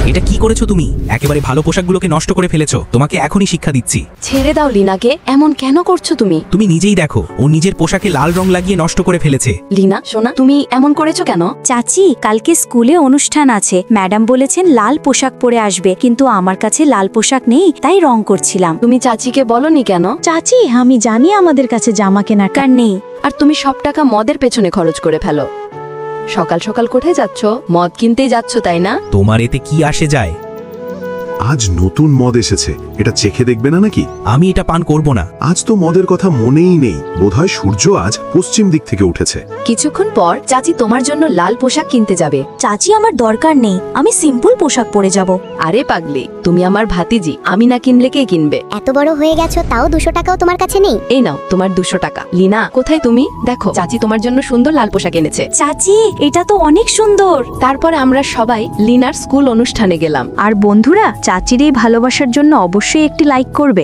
এটা কি করেছো তুমি? একেবারে ভালো পোশাকগুলোকে নষ্ট করে ফেলেছো। তোমাকে এখনই শিক্ষা দিচ্ছি। ছেড়ে দাও লিনাকে, এমন কেন করছো তুমি? তুমি নিজেই দেখো, ও নিজের পোশাকে লাল রং লাগিয়ে নষ্ট করে ফেলেছে। লিনা সোনা, তুমি এমন করেছো কেন? চাচি, কালকে স্কুলে অনুষ্ঠান আছে, ম্যাডাম বলেছেন লাল পোশাক পরে আসবে, কিন্তু আমার কাছে লাল পোশাক নেই, তাই রং করছিলাম। তুমি চাচিকে বলনি কেন? চাচি, আমি জানি আমাদের কাছে জামা কেনার কার নেই। আর তুমি সব টাকা মদের পেছনে খরচ করে ফেলো। সকাল সকাল কোথায় যাচ্ছ? মদ কিনতেই যাচ্ছ, তাই না? তোমার এতে কি আসে যায়? আজ নতুন মদ এসেছে, এটা চেখে দেখবে না নাকি? আমি এটা পান করব না। আজ তো মদের কথা মনেই নেই। বোধহয় সূর্য আজ পশ্চিম দিক থেকে উঠেছে। কিছুক্ষণ পর চাচি তোমার জন্য লাল পোশাক কিনতে যাবে। চাচি, আমার দরকার নেই, আমি সিম্পল পোশাক পরে যাব। আরে পাগলি, তুমি আমার ভাতিজি, আমি না কিনলে কে কিনবে? এত বড় হয়ে গেছো, তাও 200 টাকাও তোমার কাছে নেই? এই নাও তোমার 200 টাকা। লিনা, কোথায় তুমি? দেখো, চাচি তোমার জন্য সুন্দর লাল পোশাক এনেছে। চাচি, এটা তো অনেক সুন্দর। তারপরে আমরা সবাই লিনার স্কুল অনুষ্ঠানে গেলাম। আর বন্ধুরা, চাচির এই ভালোবাসার জন্য অবশ্যই একটি লাইক করবে।